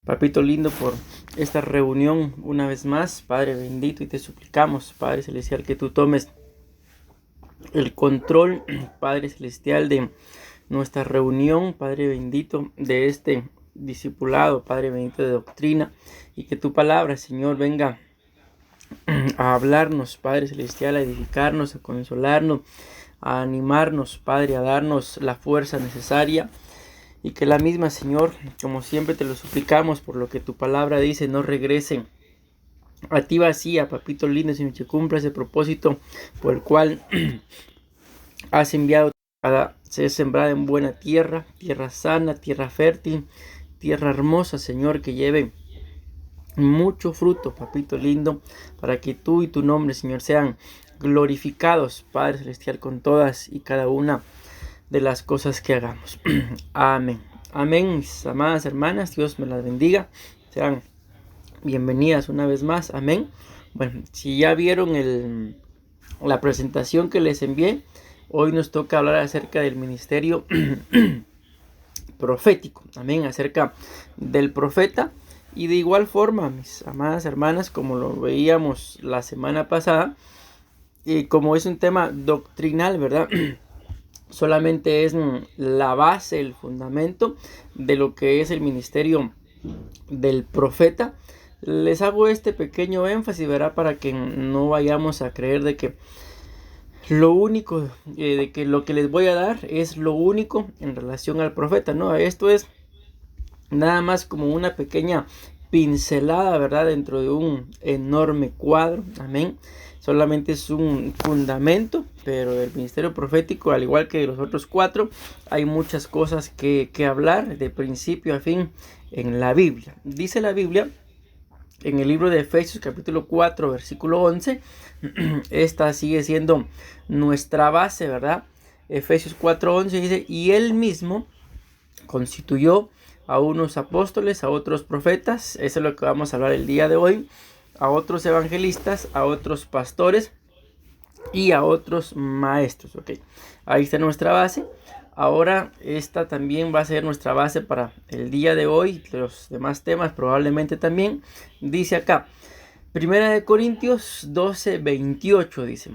Papito lindo, por esta reunión una vez más, Padre bendito, y te suplicamos, Padre celestial, que tú tomes el control, Padre celestial, de nuestra reunión, Padre bendito, de este discipulado, Padre bendito, de doctrina, y que tu palabra, Señor, venga a hablarnos, Padre celestial, a edificarnos, a consolarnos, a animarnos, Padre, a darnos la fuerza necesaria. Y que la misma, Señor, como siempre te lo suplicamos, por lo que tu palabra dice, no regrese a ti vacía, papito lindo, sino que cumpla ese propósito por el cual has enviado a ser sembrada en buena tierra, tierra sana, tierra fértil, tierra hermosa, Señor, que lleve mucho fruto, papito lindo, para que tú y tu nombre, Señor, sean glorificados, Padre celestial, con todas y cada una de las cosas que hagamos. Amén. Amén, mis amadas hermanas. Dios me las bendiga. Sean bienvenidas una vez más. Amén. Bueno, si ya vieron la presentación que les envié, hoy nos toca hablar acerca del ministerio profético. Amén. Acerca del profeta. Y de igual forma, mis amadas hermanas, como lo veíamos la semana pasada, y como es un tema doctrinal, ¿verdad? Solamente es la base, el fundamento de lo que es el ministerio del profeta. Les hago este pequeño énfasis, ¿verdad? Para que no vayamos a creer de que lo único, de que lo que les voy a dar es lo único en relación al profeta, ¿no? Esto es nada más como una pequeña pincelada, ¿verdad? Dentro de un enorme cuadro, amén. Solamente es un fundamento, pero del ministerio profético, al igual que de los otros cuatro, hay muchas cosas que hablar de principio a fin en la Biblia. Dice la Biblia en el libro de Efesios capítulo 4 versículo 11, esta sigue siendo nuestra base, ¿verdad? Efesios 4:11 dice, y él mismo constituyó a unos apóstoles, a otros profetas, eso es lo que vamos a hablar el día de hoy, a otros evangelistas, a otros pastores y a otros maestros. Ok, ahí está nuestra base. Ahora esta también va a ser nuestra base para el día de hoy, los demás temas probablemente también. Dice acá, 1 Corintios 12:28 dice,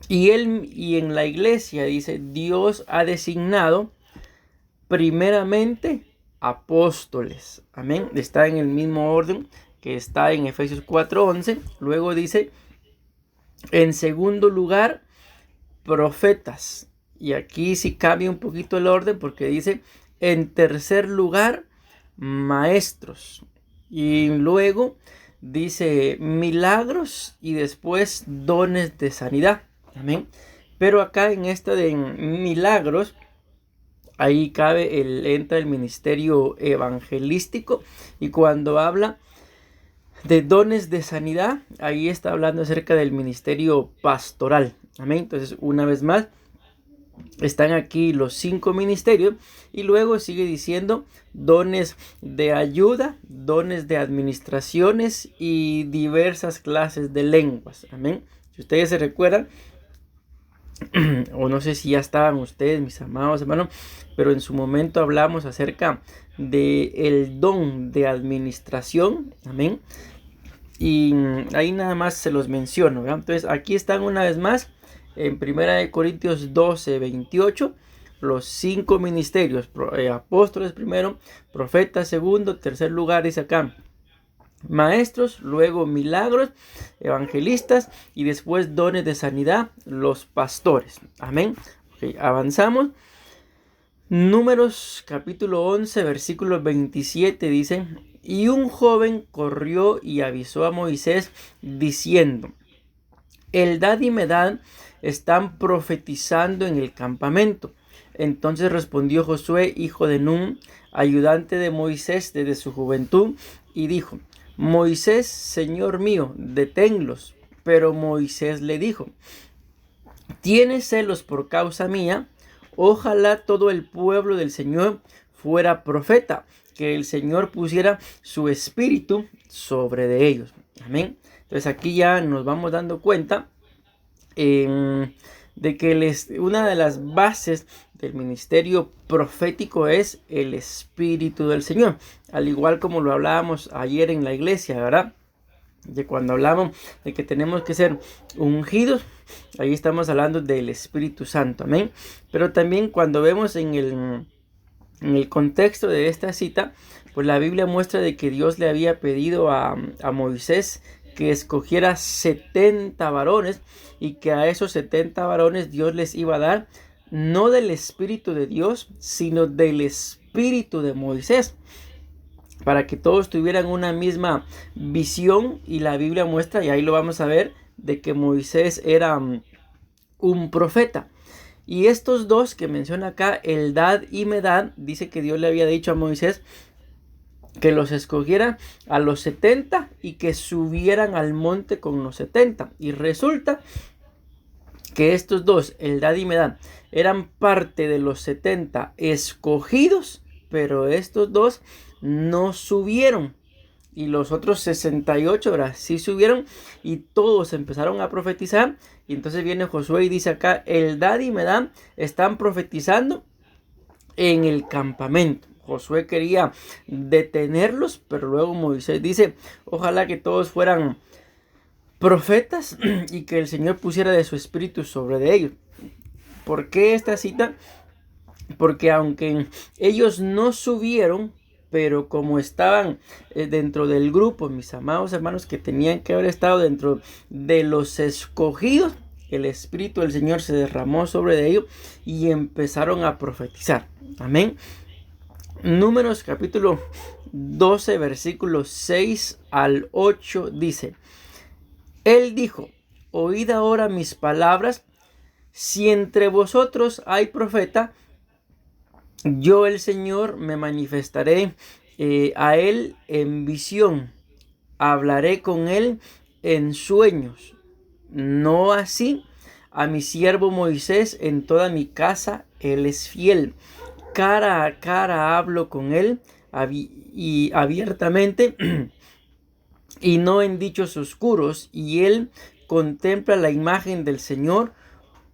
y en la iglesia dice, Dios ha designado primeramente apóstoles, amén, está en el mismo orden que está en Efesios 4:11. Luego dice, en segundo lugar, profetas, y aquí sí cambia un poquito el orden porque dice, en tercer lugar, maestros, y luego dice milagros y después dones de sanidad, amén. Pero acá en esta de milagros, ahí entra el ministerio evangelístico, y cuando habla de dones de sanidad, ahí está hablando acerca del ministerio pastoral. Amén. Entonces, una vez más, están aquí los 5 ministerios, y luego sigue diciendo dones de ayuda, dones de administraciones y diversas clases de lenguas. Amén. Si ustedes se recuerdan, o no sé si ya estaban ustedes, mis amados hermanos, pero en su momento hablamos acerca del don de administración, amén, y ahí nada más se los menciono, ¿verdad? Entonces aquí están una vez más en 1 Corintios 12:28, los 5 ministerios, apóstoles primero, profetas segundo, tercer lugar dice acá maestros, luego milagros, evangelistas y después dones de sanidad, los pastores. Amén. Okay, avanzamos. Números capítulo 11 versículo 27 dice, y un joven corrió y avisó a Moisés diciendo, Eldad y Medad están profetizando en el campamento. Entonces respondió Josué, hijo de Nun, ayudante de Moisés desde su juventud, y dijo, Moisés, Señor mío, deténlos. Pero Moisés le dijo, ¿tienes celos por causa mía? Ojalá todo el pueblo del Señor fuera profeta, que el Señor pusiera su espíritu sobre de ellos. Amén. Entonces aquí ya nos vamos dando cuenta de que una de las bases del ministerio profético es el Espíritu del Señor, al igual como lo hablábamos ayer en la iglesia, ¿verdad? De cuando hablamos de que tenemos que ser ungidos, ahí estamos hablando del Espíritu Santo, amén. Pero también cuando vemos en el contexto de esta cita, pues la Biblia muestra de que Dios le había pedido a Moisés que escogiera 70 varones y que a esos 70 varones Dios les iba a dar no del Espíritu de Dios, sino del Espíritu de Moisés, para que todos tuvieran una misma visión. Y la Biblia muestra, y ahí lo vamos a ver, de que Moisés era un profeta. Y estos dos que menciona acá, Eldad y Medad, dice que Dios le había dicho a Moisés que los escogiera a los 70 y que subieran al monte con los 70. Y resulta que estos dos, Eldad y Medad, eran parte de los 70 escogidos, pero estos dos no subieron. Y los otros 68 ahora sí subieron y todos empezaron a profetizar. Y entonces viene Josué y dice acá, Eldad y Medad están profetizando en el campamento. Josué quería detenerlos, pero luego Moisés dice, ojalá que todos fueran profetas y que el Señor pusiera de su espíritu sobre ellos. ¿Por qué esta cita? Porque aunque ellos no subieron, pero como estaban dentro del grupo, mis amados hermanos, que tenían que haber estado dentro de los escogidos, el Espíritu del Señor se derramó sobre ellos y empezaron a profetizar. Amén. Números capítulo 12, versículos 6 al 8 dice, Él dijo, oíd ahora mis palabras, si entre vosotros hay profeta, yo el Señor me manifestaré a él en visión, hablaré con él en sueños, no así a mi siervo Moisés. En toda mi casa él es fiel, cara a cara hablo con él y abiertamente y no en dichos oscuros, y él contempla la imagen del Señor.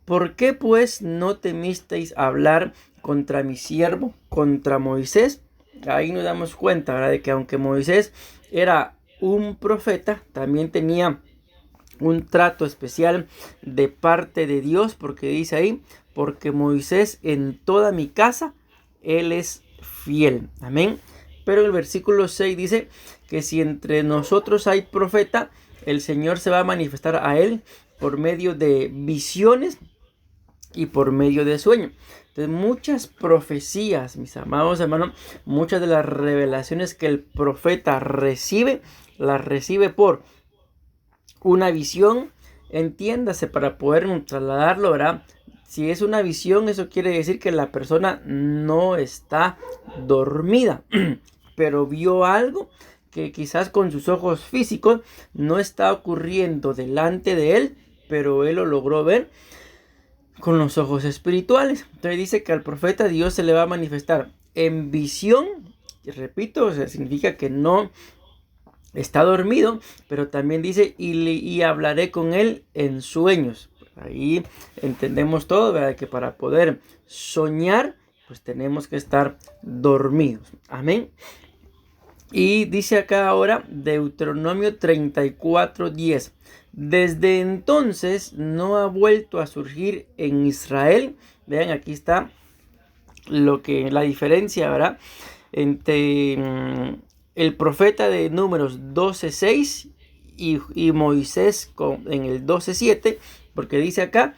¿Por qué pues no temisteis hablar contra mi siervo, contra Moisés? Ahí nos damos cuenta, ¿verdad?, de que aunque Moisés era un profeta, también tenía un trato especial de parte de Dios, porque dice ahí, porque Moisés en toda mi casa, él es fiel. Amén. Pero el versículo 6 dice que si entre nosotros hay profeta, el Señor se va a manifestar a él por medio de visiones y por medio de sueño. Entonces muchas profecías, mis amados hermanos, muchas de las revelaciones que el profeta recibe, las recibe por una visión, entiéndase, para poder trasladarlo, ¿verdad? Si es una visión, eso quiere decir que la persona no está dormida, pero vio algo que quizás con sus ojos físicos no está ocurriendo delante de él, pero él lo logró ver con los ojos espirituales. Entonces dice que al profeta Dios se le va a manifestar en visión. Y repito, o sea, significa que no está dormido, pero también dice y hablaré con él en sueños. Ahí entendemos todo, ¿verdad?, que para poder soñar, pues tenemos que estar dormidos. Amén. Y dice acá ahora Deuteronomio 34:10. Desde entonces no ha vuelto a surgir en Israel. Vean, aquí está la diferencia, ¿verdad?, entre el profeta de Números 12:6 y Moisés en el 12:7, porque dice acá,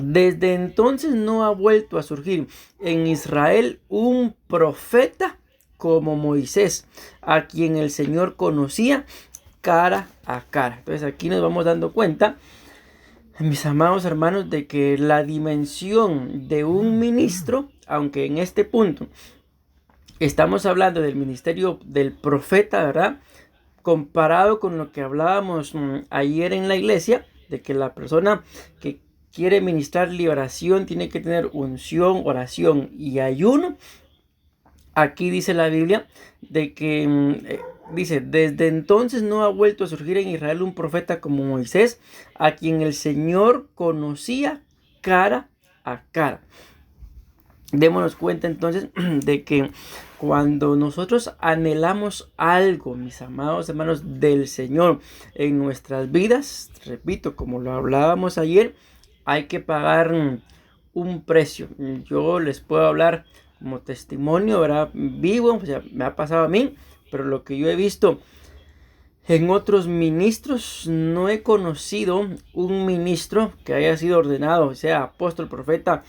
desde entonces no ha vuelto a surgir en Israel un profeta como Moisés, a quien el Señor conocía cara a cara. Entonces aquí nos vamos dando cuenta, mis amados hermanos, de que la dimensión de un ministro, aunque en este punto estamos hablando del ministerio del profeta, ¿verdad?, comparado con lo que hablábamos ayer en la iglesia, de que la persona que quiere ministrar liberación tiene que tener unción, oración y ayuno. Aquí dice la Biblia de que dice, desde entonces no ha vuelto a surgir en Israel un profeta como Moisés, a quien el Señor conocía cara a cara. Démonos cuenta entonces de que cuando nosotros anhelamos algo, mis amados hermanos, del Señor en nuestras vidas, repito, como lo hablábamos ayer, hay que pagar un precio. Yo les puedo hablar como testimonio, ¿verdad? Vivo, o sea, me ha pasado a mí, pero lo que yo he visto en otros ministros, no he conocido un ministro que haya sido ordenado, sea apóstol, profeta,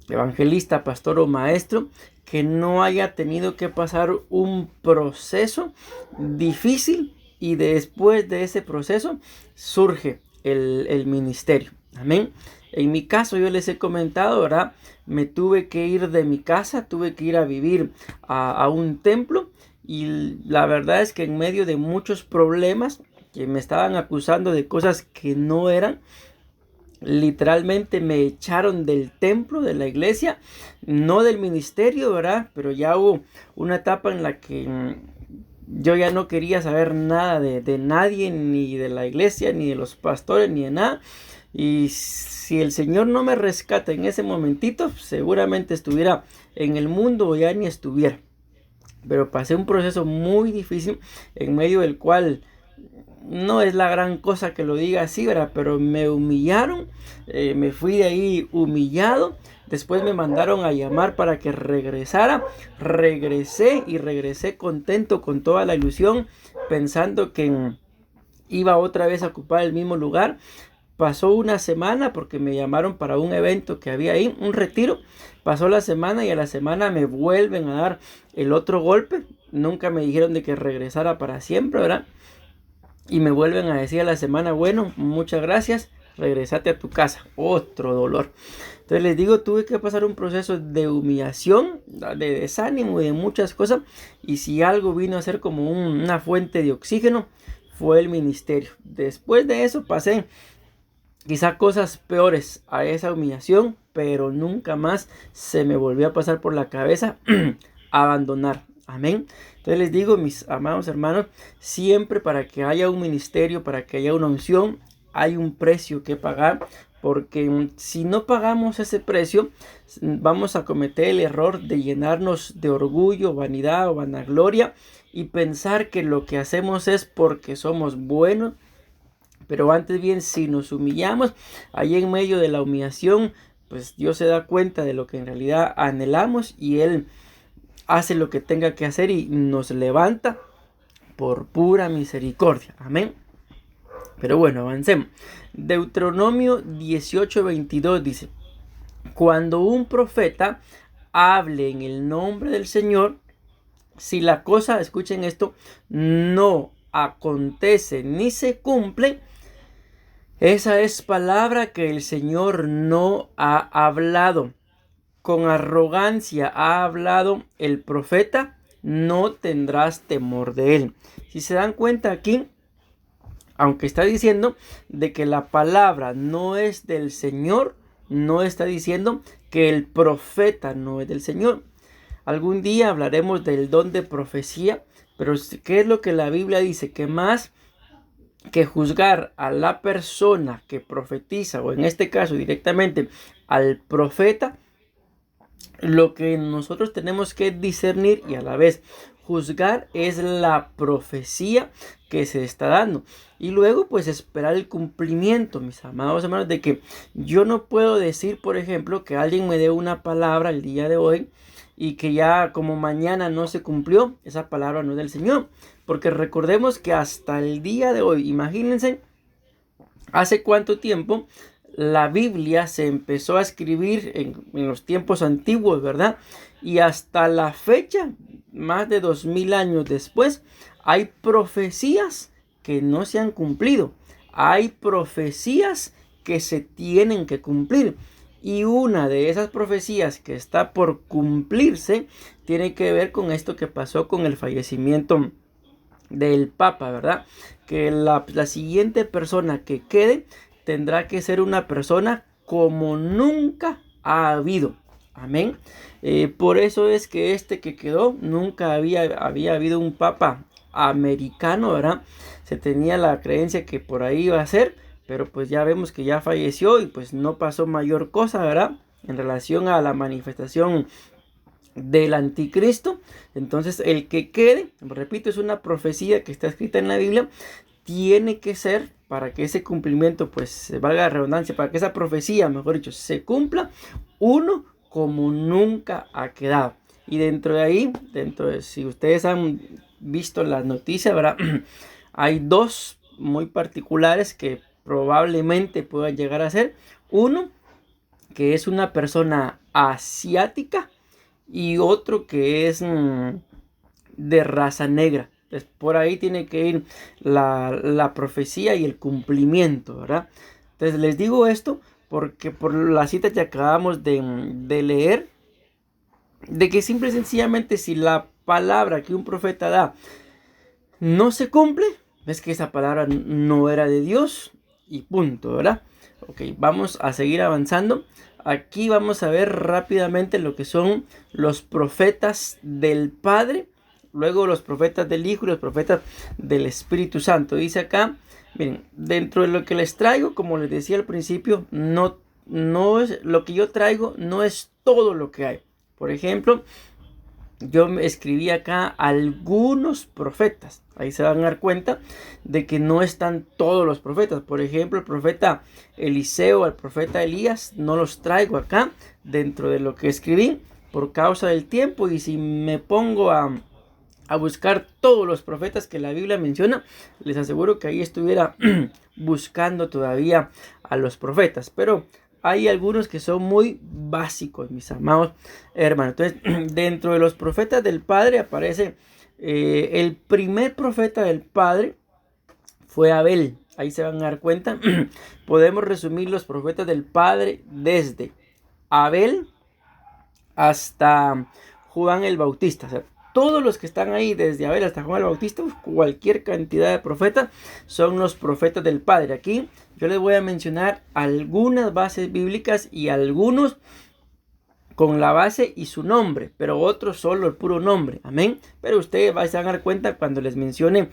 evangelista, pastor o maestro, que no haya tenido que pasar un proceso difícil y después de ese proceso surge el ministerio. Amén. En mi caso, yo les he comentado, ¿verdad? Me tuve que ir de mi casa, tuve que ir a vivir a un templo, y la verdad es que en medio de muchos problemas que me estaban acusando de cosas que no eran, literalmente me echaron del templo, de la iglesia, no del ministerio, ¿verdad? Pero ya hubo una etapa en la que yo ya no quería saber nada de nadie, ni de la iglesia, ni de los pastores, ni de nada. Y si el Señor no me rescata en ese momentito, seguramente estuviera en el mundo o ya ni estuviera. Pero pasé un proceso muy difícil en medio del cual no es la gran cosa que lo diga así, ¿verdad? Pero me humillaron, me fui de ahí humillado. Después me mandaron a llamar para que regresara. Regresé y regresé contento, con toda la ilusión, pensando que iba otra vez a ocupar el mismo lugar. Pasó una semana porque me llamaron para un evento que había ahí, un retiro. Pasó la semana y a la semana me vuelven a dar el otro golpe. Nunca me dijeron de que regresara para siempre, ¿verdad? Y me vuelven a decir a la semana, bueno, muchas gracias, regresate a tu casa. Otro dolor. Entonces les digo, tuve que pasar un proceso de humillación, de desánimo y de muchas cosas. Y si algo vino a ser como una fuente de oxígeno, fue el ministerio. Después de eso pasé quizá cosas peores a esa humillación, pero nunca más se me volvió a pasar por la cabeza abandonar. Amén. Entonces les digo, mis amados hermanos, siempre para que haya un ministerio, para que haya una unción, hay un precio que pagar. Porque si no pagamos ese precio, vamos a cometer el error de llenarnos de orgullo, vanidad o vanagloria y pensar que lo que hacemos es porque somos buenos. Pero antes bien, si nos humillamos, ahí en medio de la humillación, pues Dios se da cuenta de lo que en realidad anhelamos y Él hace lo que tenga que hacer y nos levanta por pura misericordia. Amén. Pero bueno, avancemos. Deuteronomio 18:22 dice: cuando un profeta hable en el nombre del Señor, si la cosa, escuchen esto, no acontece ni se cumple, esa es palabra que el Señor no ha hablado. Con arrogancia ha hablado el profeta, no tendrás temor de él. Si se dan cuenta aquí, aunque está diciendo de que la palabra no es del Señor, no está diciendo que el profeta no es del Señor. Algún día hablaremos del don de profecía, pero ¿qué es lo que la Biblia dice? Que más que juzgar a la persona que profetiza, o en este caso directamente al profeta, lo que nosotros tenemos que discernir y a la vez juzgar es la profecía que se está dando. Y luego pues esperar el cumplimiento, mis amados hermanos, de que yo no puedo decir, por ejemplo, que alguien me dé una palabra el día de hoy y que ya como mañana no se cumplió, esa palabra no es del Señor. Porque recordemos que hasta el día de hoy, imagínense, hace cuánto tiempo la Biblia se empezó a escribir en los tiempos antiguos, ¿verdad? Y hasta la fecha, más de 2000 años después, hay profecías que no se han cumplido. Hay profecías que se tienen que cumplir. Y una de esas profecías que está por cumplirse tiene que ver con esto que pasó con el fallecimiento del Papa, ¿verdad? Que la siguiente persona que quede tendrá que ser una persona como nunca ha habido. Amén. Por eso es que este que quedó, nunca había habido un papa americano, ¿verdad? Se tenía la creencia que por ahí iba a ser, pero pues ya vemos que ya falleció y pues no pasó mayor cosa, ¿verdad? en relación a la manifestación del anticristo. Entonces el que quede, repito, es una profecía que está escrita en la Biblia, tiene que ser, para que ese cumplimiento, pues valga la redundancia, para que esa profecía, mejor dicho, se cumpla, uno como nunca ha quedado. Y dentro de ahí, si ustedes han visto las noticias, ¿verdad? Hay dos muy particulares que probablemente puedan llegar a ser. Uno, que es una persona asiática, y otro que es de raza negra. Entonces, por ahí tiene que ir la profecía y el cumplimiento, ¿verdad? Entonces les digo esto porque por la cita que acabamos de leer, de que simple y sencillamente si la palabra que un profeta da no se cumple, es que esa palabra no era de Dios y punto, ¿verdad? Ok, vamos a seguir avanzando. Aquí vamos a ver rápidamente lo que son los profetas del Padre, luego los profetas del Hijo y los profetas del Espíritu Santo. Dice acá, miren, dentro de lo que les traigo, como les decía al principio, no es lo que yo traigo, no es todo lo que hay. Por ejemplo, yo escribí acá algunos profetas. Ahí se van a dar cuenta de que no están todos los profetas. Por ejemplo, el profeta Eliseo, el profeta Elías, no los traigo acá dentro de lo que escribí por causa del tiempo. Y si me pongo a buscar todos los profetas que la Biblia menciona, les aseguro que ahí estuviera buscando todavía a los profetas. Pero hay algunos que son muy básicos, mis amados hermanos. Entonces, dentro de los profetas del Padre aparece el primer profeta del Padre fue Abel. Ahí se van a dar cuenta. Podemos resumir los profetas del Padre desde Abel hasta Juan el Bautista. O sea, todos los que están ahí, desde Abel hasta Juan el Bautista, cualquier cantidad de profetas, son los profetas del Padre. Aquí yo les voy a mencionar algunas bases bíblicas y algunos con la base y su nombre, pero otros solo el puro nombre. Amén. Pero ustedes se van a dar cuenta cuando les mencione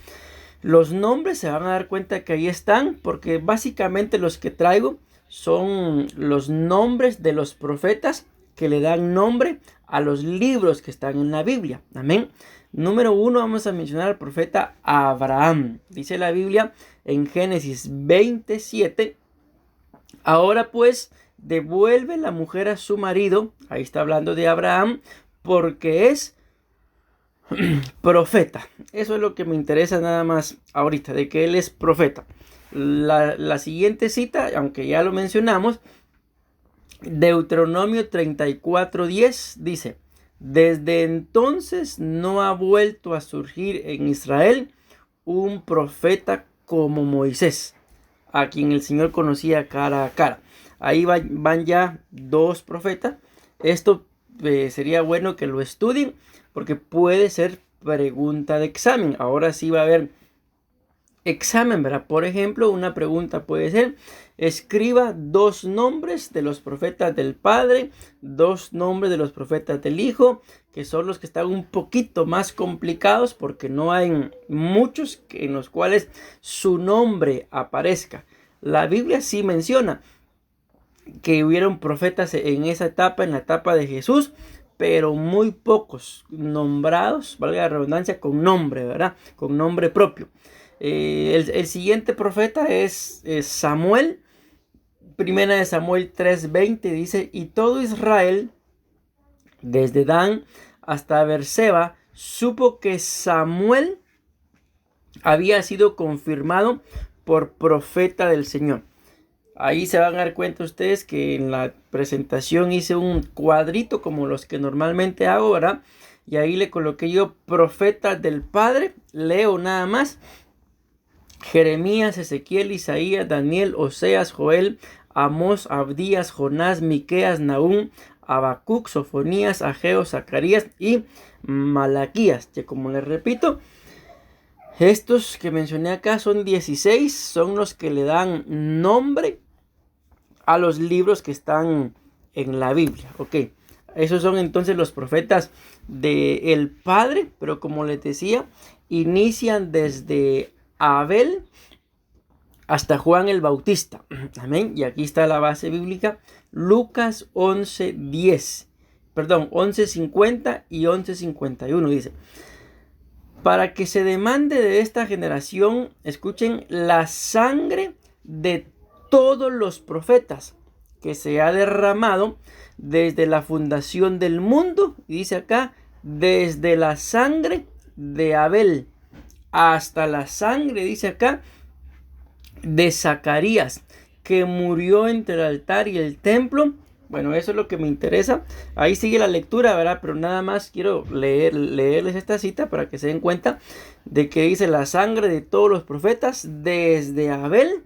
los nombres, se van a dar cuenta que ahí están, porque básicamente los que traigo son los nombres de los profetas que le dan nombre a los libros que están en la Biblia. Amén. Número 1, vamos a mencionar al profeta Abraham. Dice la Biblia en Génesis 27. Ahora pues, devuelve la mujer a su marido. Ahí está hablando de Abraham, porque es profeta. Eso es lo que me interesa nada más ahorita, de que él es profeta. La siguiente cita, aunque ya lo mencionamos, Deuteronomio 34:10 dice: desde entonces no ha vuelto a surgir en Israel un profeta como Moisés, a quien el Señor conocía cara a cara. Ahí van ya dos profetas. Esto sería bueno que lo estudien, porque puede ser pregunta de examen. Ahora sí va a haber examen, ¿verdad? Por ejemplo, una pregunta puede ser: escriba dos nombres de los profetas del Padre, dos nombres de los profetas del Hijo, que son los que están un poquito más complicados porque no hay muchos en los cuales su nombre aparezca. La Biblia sí menciona que hubieron profetas en esa etapa, en la etapa de Jesús, pero muy pocos nombrados, valga la redundancia, con nombre, ¿verdad? Con nombre propio. El siguiente profeta es Samuel. Primera de Samuel 3:20 dice: y todo Israel, desde Dan hasta Beerseba, supo que Samuel había sido confirmado por profeta del Señor. Ahí se van a dar cuenta ustedes que en la presentación hice un cuadrito como los que normalmente hago, ¿verdad? Y ahí le coloqué yo profetas del Padre. Leo nada más: Jeremías, Ezequiel, Isaías, Daniel, Oseas, Joel, Amós, Abdías, Jonás, Miqueas, Nahum, Habacuc, Sofonías, Ageo, Zacarías y Malaquías. Que como les repito, estos que mencioné acá son 16, son los que le dan nombre a los libros que están en la Biblia. Ok, esos son entonces los profetas del Padre, pero como les decía, inician desde Abel hasta Juan el Bautista. Amén. Y aquí está la base bíblica. Lucas 11:10. Perdón, 11:50 y 11:51 dice: para que se demande de esta generación, escuchen, la sangre de todos los profetas que se ha derramado desde la fundación del mundo. Y dice acá, desde la sangre de Abel hasta la sangre, dice acá, de Zacarías, que murió entre el altar y el templo. Bueno, eso es lo que me interesa. Ahí sigue la lectura, ¿verdad? Pero nada más quiero leerles esta cita para que se den cuenta de que dice la sangre de todos los profetas desde Abel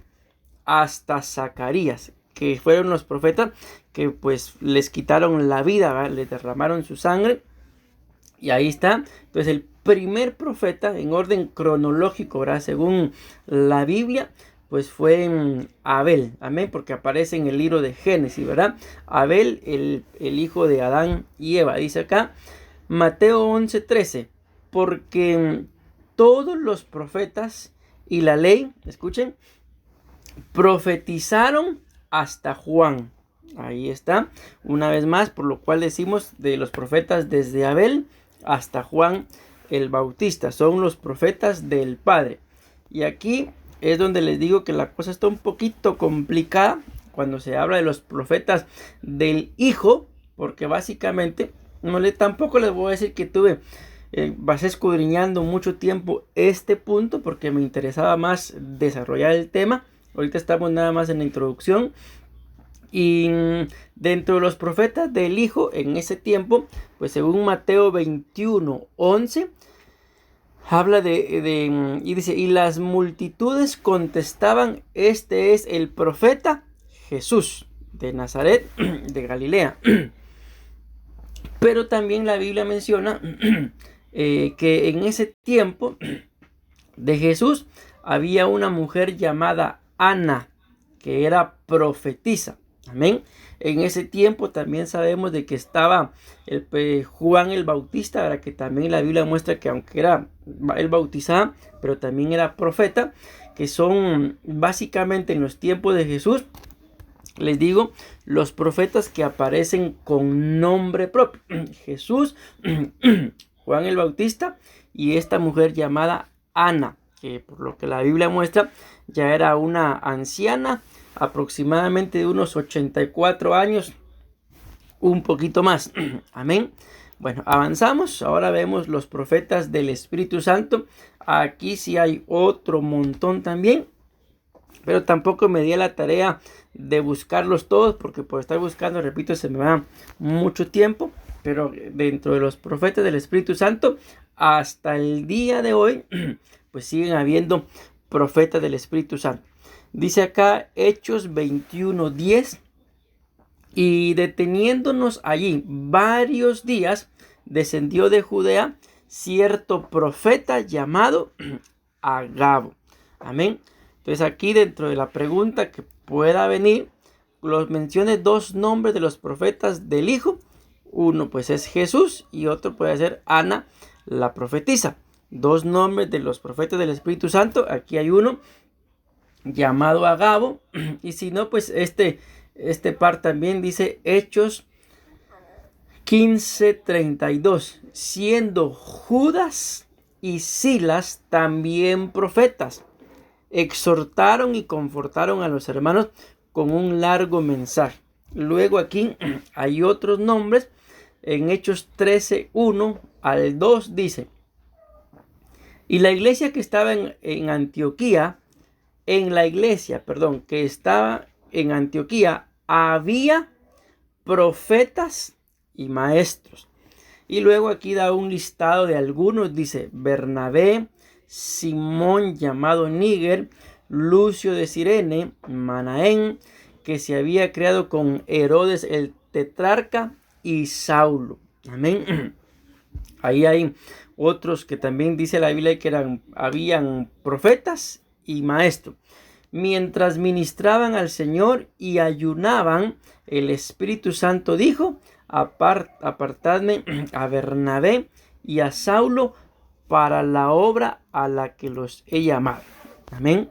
hasta Zacarías, que fueron los profetas que pues les quitaron la vida, ¿verdad? Les derramaron su sangre. Y ahí está. Entonces el primer profeta en orden cronológico, ¿verdad? Según la Biblia, pues fue Abel, amén, porque aparece en el libro de Génesis, ¿verdad? Abel, el hijo de Adán y Eva, dice acá, Mateo 11:13, porque todos los profetas y la ley, escuchen, profetizaron hasta Juan. Ahí está, una vez más, por lo cual decimos de los profetas desde Abel hasta Juan el Bautista, son los profetas del Padre. Y aquí es donde les digo que la cosa está un poquito complicada cuando se habla de los profetas del Hijo, porque básicamente tampoco les voy a decir que vas escudriñando mucho tiempo este punto, porque me interesaba más desarrollar el tema. Ahorita estamos nada más en la introducción. Y dentro de los profetas del Hijo en ese tiempo, pues según Mateo 21:11, habla y dice, y las multitudes contestaban, este es el profeta Jesús de Nazaret de Galilea. Pero también la Biblia menciona que en ese tiempo de Jesús había una mujer llamada Ana, que era profetisa. Amén. En ese tiempo también sabemos de que estaba Juan el Bautista, para que también la Biblia muestra que aunque era él bautizaba, pero también era profeta, que son básicamente en los tiempos de Jesús, les digo, los profetas que aparecen con nombre propio. Jesús, Juan el Bautista y esta mujer llamada Ana, que por lo que la Biblia muestra ya era una anciana, aproximadamente de unos 84 años, un poquito más. Amén. Bueno, avanzamos. Ahora vemos los profetas del Espíritu Santo. Aquí sí hay otro montón también, pero tampoco me di a la tarea de buscarlos todos, porque por estar buscando, repito, se me va mucho tiempo. Pero dentro de los profetas del Espíritu Santo, hasta el día de hoy, pues siguen habiendo profetas del Espíritu Santo. Dice acá Hechos 21:10, y deteniéndonos allí varios días, descendió de Judea cierto profeta llamado Agabo. Amén. Entonces aquí dentro de la pregunta que pueda venir, los mencioné dos nombres de los profetas del Hijo. Uno pues es Jesús y otro puede ser Ana, la profetisa. Dos nombres de los profetas del Espíritu Santo. Aquí hay uno llamado Agabo, y si no, pues este par también dice Hechos 15:32, siendo Judas y Silas también profetas, exhortaron y confortaron a los hermanos con un largo mensaje. Luego aquí hay otros nombres. En Hechos 13:1 al 2 dice, y la iglesia que estaba en Antioquía, que estaba en Antioquía, había profetas y maestros. Y luego aquí da un listado de algunos, dice Bernabé, Simón llamado Níger, Lucio de Cirene, Manaén, que se había creado con Herodes el tetrarca, y Saulo. Amén. Ahí hay otros que también dice la Biblia que habían profetas y maestros. Mientras ministraban al Señor y ayunaban, el Espíritu Santo dijo, apartadme a Bernabé y a Saulo para la obra a la que los he llamado. Amén.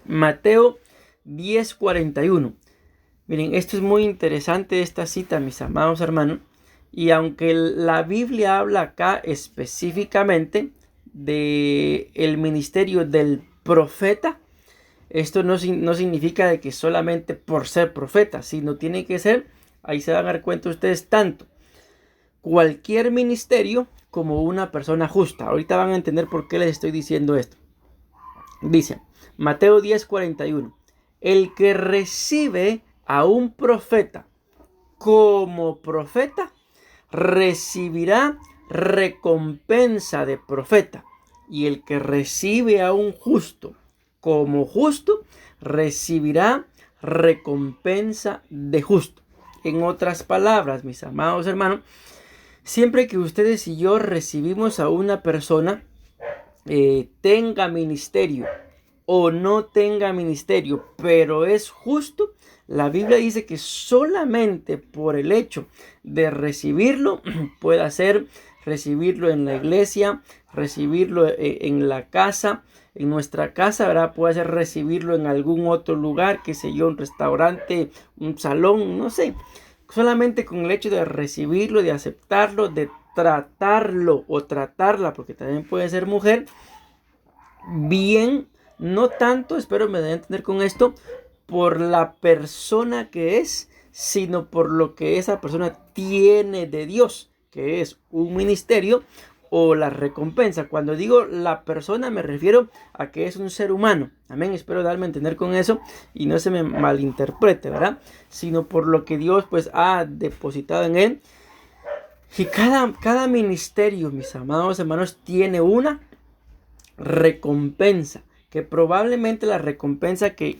Mateo 10:41. Miren, esto es muy interesante, esta cita, mis amados hermanos. Y aunque la Biblia habla acá específicamente de el ministerio del profeta, esto no significa de que solamente por ser profeta, sino tiene que ser, ahí se van a dar cuenta ustedes, tanto cualquier ministerio como una persona justa. Ahorita van a entender por qué les estoy diciendo esto. Dice Mateo 10:41, el que recibe a un profeta como profeta recibirá recompensa de profeta, y el que recibe a un justo como justo recibirá recompensa de justo. En otras palabras, mis amados hermanos, siempre que ustedes y yo recibimos a una persona, tenga ministerio o no tenga ministerio, pero es justo, la Biblia dice que solamente por el hecho de recibirlo, puede ser recibirlo en la iglesia, recibirlo en la casa, en nuestra casa, ¿verdad? Puede ser recibirlo en algún otro lugar, qué sé yo, un restaurante, un salón, no sé. Solamente con el hecho de recibirlo, de aceptarlo, de tratarlo o tratarla, porque también puede ser mujer, bien, no tanto, espero me den a entender con esto, por la persona que es, sino por lo que esa persona tiene de Dios, que es un ministerio o la recompensa. Cuando digo la persona me refiero a que es un ser humano. Amén, espero darme a entender con eso y no se me malinterprete, ¿verdad? Sino por lo que Dios pues ha depositado en él. Y cada ministerio, mis amados hermanos, tiene una recompensa, que probablemente la recompensa que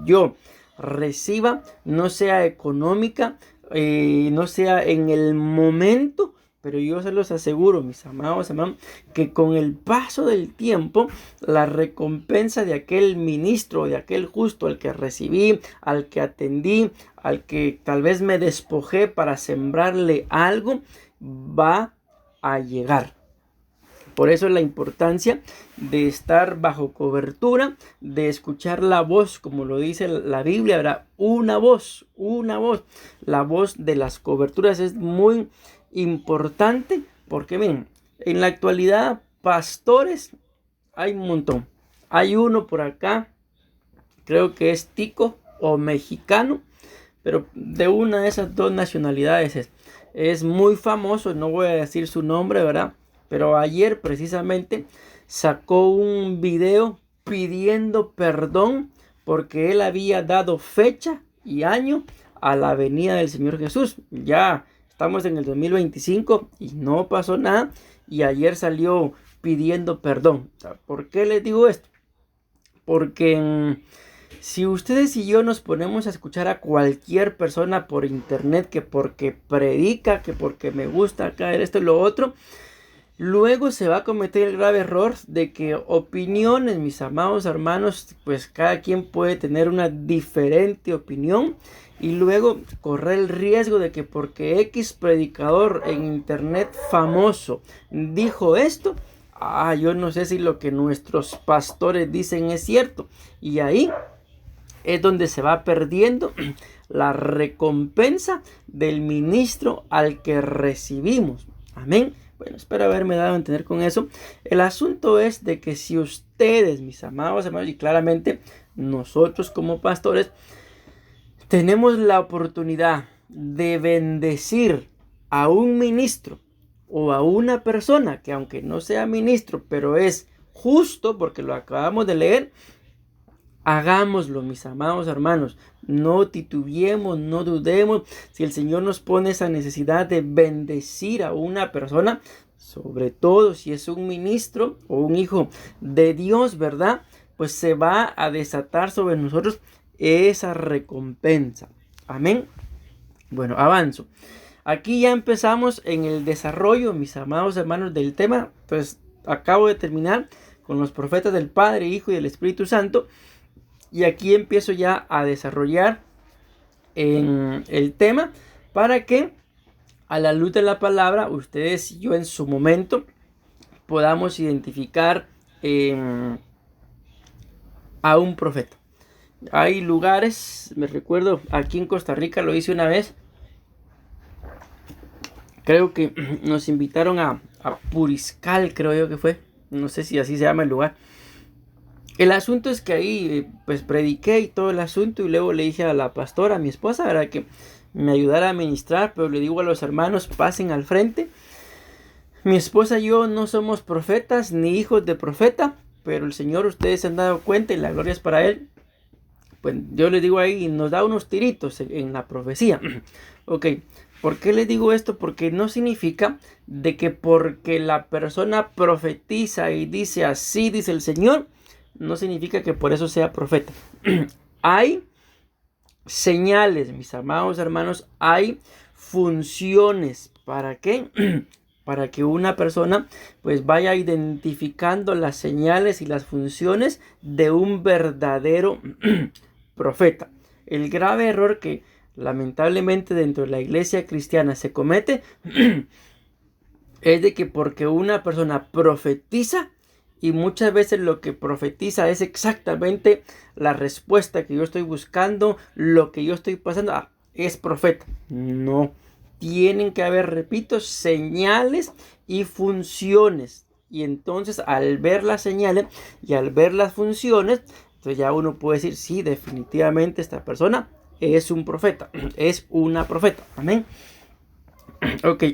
yo reciba no sea económica, no sea en el momento, pero yo se los aseguro, mis amados hermanos, que con el paso del tiempo, la recompensa de aquel ministro, de aquel justo al que recibí, al que atendí, al que tal vez me despojé para sembrarle algo, va a llegar. Por eso es la importancia de estar bajo cobertura, de escuchar la voz, como lo dice la Biblia, ¿verdad? Una voz. La voz de las coberturas es muy importante porque, miren, en la actualidad, pastores hay un montón. Hay uno por acá, creo que es tico o mexicano, pero de una de esas dos nacionalidades es muy famoso, no voy a decir su nombre, ¿verdad? Pero ayer precisamente sacó un video pidiendo perdón porque él había dado fecha y año a la venida del Señor Jesús. Ya estamos en el 2025 y no pasó nada, y ayer salió pidiendo perdón. ¿Por qué les digo esto? Porque si ustedes y yo nos ponemos a escuchar a cualquier persona por internet, que porque predica, que porque me gusta acá esto y lo otro, luego se va a cometer el grave error de que opiniones, mis amados hermanos, pues cada quien puede tener una diferente opinión, y luego correr el riesgo de que porque X predicador en internet famoso dijo esto, yo no sé si lo que nuestros pastores dicen es cierto, y ahí es donde se va perdiendo la recompensa del ministro al que recibimos. Amén. Bueno, espero haberme dado a entender con eso. El asunto es de que si ustedes, mis amados hermanos, y claramente nosotros como pastores, tenemos la oportunidad de bendecir a un ministro o a una persona que, aunque no sea ministro, pero es justo, porque lo acabamos de leer, hagámoslo, mis amados hermanos. No titubeemos, no dudemos. Si el Señor nos pone esa necesidad de bendecir a una persona, sobre todo si es un ministro o un hijo de Dios, ¿verdad? Pues se va a desatar sobre nosotros esa recompensa. Amén. Bueno, avanzo. Aquí ya empezamos en el desarrollo, mis amados hermanos, del tema. Pues acabo de terminar con los profetas del Padre, Hijo y del Espíritu Santo. Y aquí empiezo ya a desarrollar en el tema para que a la luz de la palabra ustedes y yo en su momento podamos identificar a un profeta. Hay lugares, me recuerdo, aquí en Costa Rica lo hice una vez. Creo que nos invitaron a Puriscal, creo yo que fue. No sé si así se llama el lugar. El asunto es que ahí pues prediqué y todo el asunto, y luego le dije a la pastora, a mi esposa, era que me ayudara a ministrar, pero le digo a los hermanos, pasen al frente. Mi esposa y yo no somos profetas ni hijos de profeta, pero el Señor, ustedes se han dado cuenta y la gloria es para Él. Pues yo les digo ahí, nos da unos tiritos en la profecía. Ok, ¿por qué les digo esto? Porque no significa de que porque la persona profetiza y dice así dice el Señor, no significa que por eso sea profeta. Hay señales, mis amados hermanos, hay funciones. ¿Para qué? Para que una persona pues vaya identificando las señales y las funciones de un verdadero profeta. El grave error que lamentablemente dentro de la iglesia cristiana se comete es de que porque una persona profetiza, y muchas veces lo que profetiza es exactamente la respuesta que yo estoy buscando, lo que yo estoy pasando, es profeta. No, tienen que haber, repito, señales y funciones. Y entonces al ver las señales y al ver las funciones, entonces ya uno puede decir, sí, definitivamente esta persona es un profeta, es una profeta. Amén. Ok,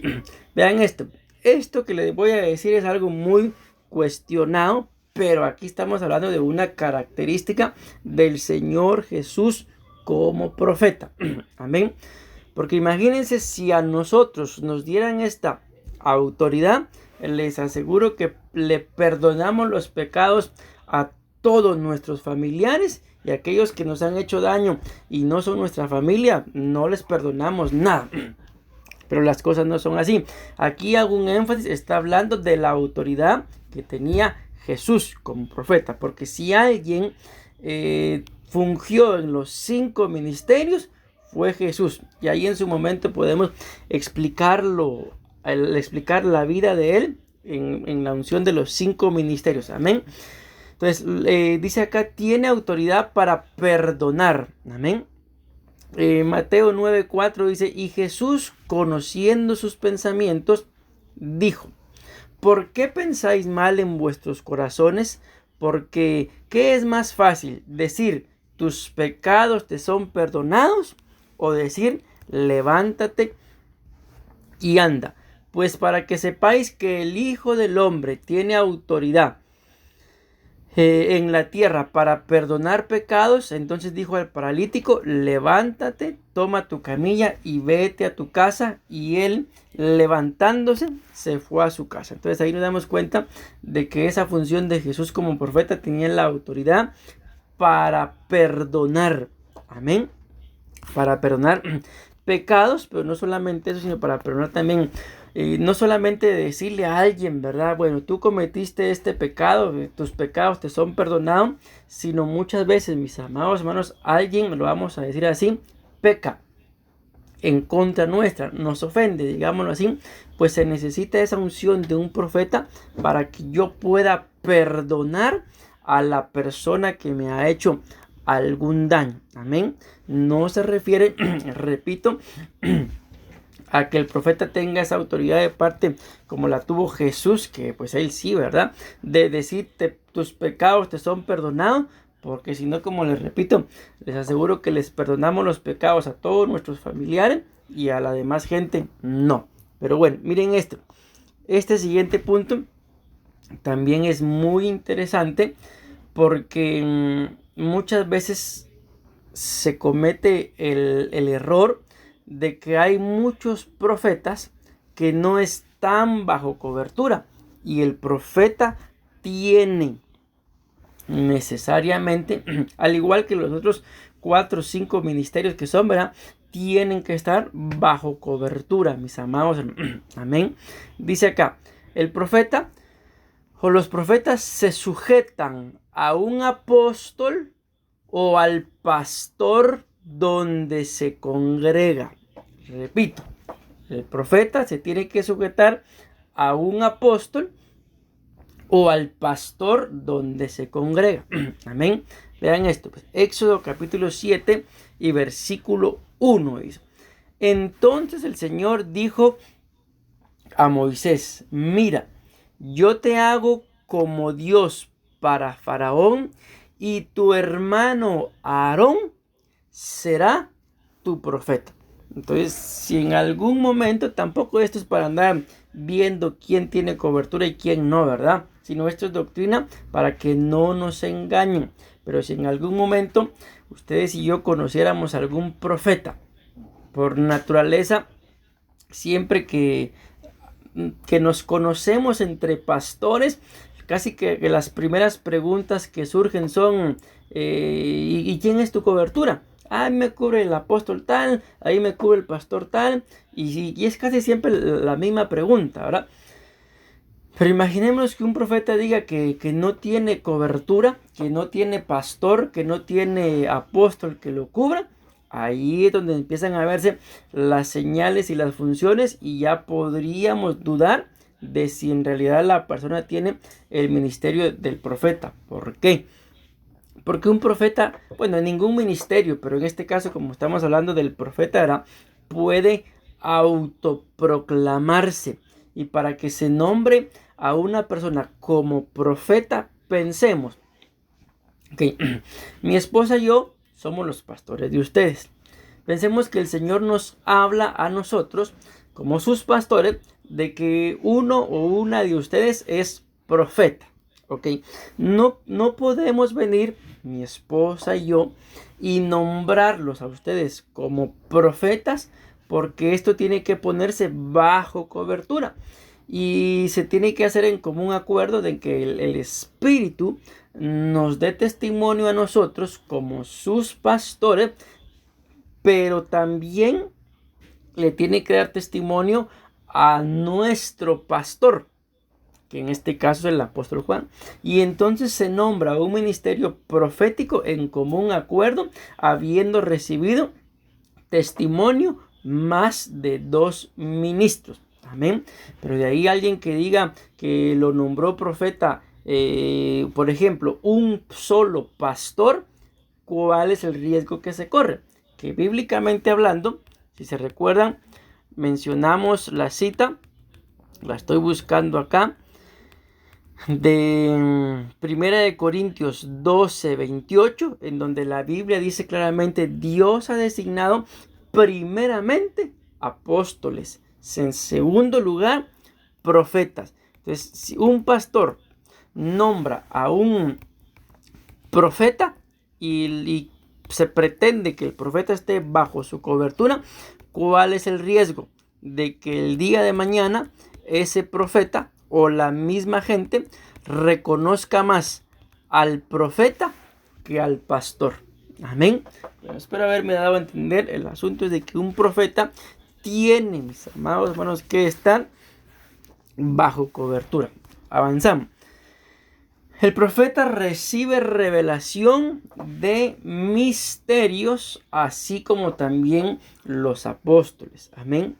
vean esto. Esto que les voy a decir es algo muy cuestionado, pero aquí estamos hablando de una característica del Señor Jesús como profeta. Amén. Porque imagínense si a nosotros nos dieran esta autoridad, les aseguro que le perdonamos los pecados a todos nuestros familiares, y aquellos que nos han hecho daño y no son nuestra familia, no les perdonamos nada. Pero las cosas no son así. Aquí hago un énfasis, está hablando de la autoridad que tenía Jesús como profeta. Porque si alguien fungió en los 5 ministerios, fue Jesús. Y ahí en su momento podemos explicarlo, explicar la vida de él en la unción de los 5 ministerios. Amén. Entonces dice acá, tiene autoridad para perdonar. Amén. Mateo 9:4 dice, y Jesús, conociendo sus pensamientos, dijo, ¿por qué pensáis mal en vuestros corazones? Porque, ¿qué es más fácil? ¿Decir, tus pecados te son perdonados? ¿O decir, levántate y anda? Pues para que sepáis que el Hijo del Hombre tiene autoridad en la tierra para perdonar pecados, entonces dijo al paralítico, levántate, toma tu camilla y vete a tu casa. Y él, levantándose, se fue a su casa. Entonces ahí nos damos cuenta de que esa función de Jesús como profeta tenía la autoridad para perdonar. Amén. Para perdonar pecados, pero no solamente eso, sino para perdonar también, no solamente decirle a alguien, ¿verdad? Bueno, tú cometiste este pecado, tus pecados te son perdonados, sino muchas veces, mis amados hermanos, alguien, lo vamos a decir así, peca en contra nuestra, nos ofende, digámoslo así, pues se necesita esa unción de un profeta para que yo pueda perdonar a la persona que me ha hecho algún daño. Amén. No se refiere, repito, a que el profeta tenga esa autoridad de parte como la tuvo Jesús, que pues él sí, ¿verdad? De decirte tus pecados te son perdonados, porque si no, como les repito, les aseguro que les perdonamos los pecados a todos nuestros familiares y a la demás gente no. Pero bueno, miren esto. Este siguiente punto también es muy interesante porque muchas veces se comete el error de que hay muchos profetas que no están bajo cobertura, y el profeta tiene necesariamente, al igual que los otros 4 o 5 ministerios que son, ¿verdad?, tienen que estar bajo cobertura, mis amados. Amén. Dice acá, el profeta o los profetas se sujetan a un apóstol o al pastor donde se congrega. Repito, el profeta se tiene que sujetar a un apóstol o al pastor donde se congrega. Amén. Vean esto, pues, Éxodo capítulo 7 y versículo 1 dice: entonces el Señor dijo a Moisés: mira, yo te hago como Dios para Faraón, y tu hermano Aarón será tu profeta. Entonces, si en algún momento, tampoco esto es para andar viendo quién tiene cobertura y quién no, ¿verdad? Sino esto es doctrina para que no nos engañen. Pero si en algún momento ustedes y yo conociéramos algún profeta, por naturaleza, siempre que nos conocemos entre pastores, casi que las primeras preguntas que surgen son: ¿y quién es tu cobertura? Ahí me cubre el apóstol tal, ahí me cubre el pastor tal, y es casi siempre la misma pregunta, ¿verdad? Pero imaginemos que un profeta diga que no tiene cobertura, que no tiene pastor, que no tiene apóstol que lo cubra. Ahí es donde empiezan a verse las señales y las funciones, y ya podríamos dudar de si en realidad la persona tiene el ministerio del profeta. ¿Por qué? Porque un profeta, bueno, en ningún ministerio, pero en este caso, como estamos hablando del profeta, ¿verdad?, puede autoproclamarse. Y para que se nombre a una persona como profeta, pensemos, ok, mi esposa y yo somos los pastores de ustedes. Pensemos que el Señor nos habla a nosotros como sus pastores de que uno o una de ustedes es profeta. Ok, no podemos venir mi esposa y yo y nombrarlos a ustedes como profetas, porque esto tiene que ponerse bajo cobertura y se tiene que hacer en común acuerdo de que el Espíritu nos dé testimonio a nosotros como sus pastores, pero también le tiene que dar testimonio a nuestro pastor, que en este caso es el apóstol Juan. Y entonces se nombra un ministerio profético en común acuerdo, habiendo recibido testimonio más de 2 ministros. Amén. Pero de ahí alguien que diga que lo nombró profeta, por ejemplo, un solo pastor, ¿cuál es el riesgo que se corre? Que bíblicamente hablando, si se recuerdan, mencionamos la cita, la estoy buscando acá, de Primera de Corintios 12:28, en donde la Biblia dice claramente: Dios ha designado primeramente apóstoles, en segundo lugar profetas. Entonces, si un pastor nombra a un profeta y se pretende que el profeta esté bajo su cobertura, ¿cuál es el riesgo? De que el día de mañana ese profeta o la misma gente reconozca más al profeta que al pastor. Amén. Bueno, espero haberme dado a entender. El asunto es de que un profeta tiene, mis amados hermanos, que estar bajo cobertura. Avanzamos. El profeta recibe revelación de misterios, así como también los apóstoles. Amén.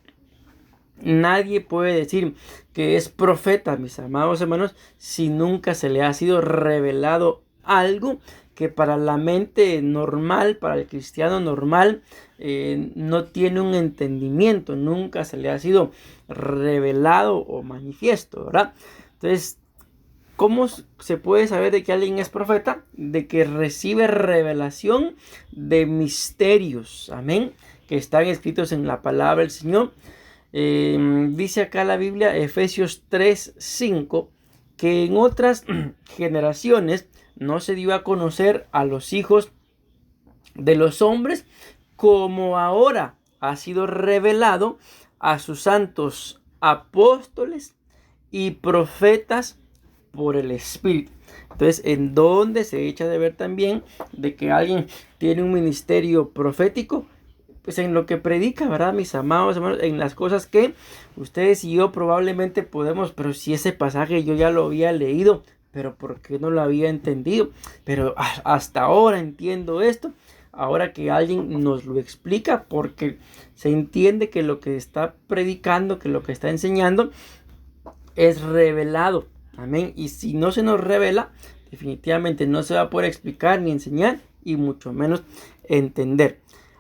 Nadie puede decir que es profeta, mis amados hermanos, si nunca se le ha sido revelado algo que para la mente normal, para el cristiano normal, no tiene un entendimiento. Nunca se le ha sido revelado o manifiesto, ¿verdad? Entonces, ¿cómo se puede saber de que alguien es profeta? De que recibe revelación de misterios, amén, que están escritos en la palabra del Señor. Dice acá la Biblia, Efesios 3:5, que en otras generaciones no se dio a conocer a los hijos de los hombres, como ahora ha sido revelado a sus santos apóstoles y profetas por el Espíritu. Entonces, ¿en dónde se echa de ver también de que alguien tiene un ministerio profético? Pues en lo que predica, ¿verdad, mis amados hermanos? En las cosas que ustedes y yo probablemente podemos, pero si ese pasaje yo ya lo había leído, pero ¿por qué no lo había entendido? Pero hasta ahora entiendo esto, ahora que alguien nos lo explica, porque se entiende que lo que está predicando, que lo que está enseñando es revelado Amén. Y si no se nos revela, definitivamente no se va a poder explicar ni enseñar y mucho menos entender.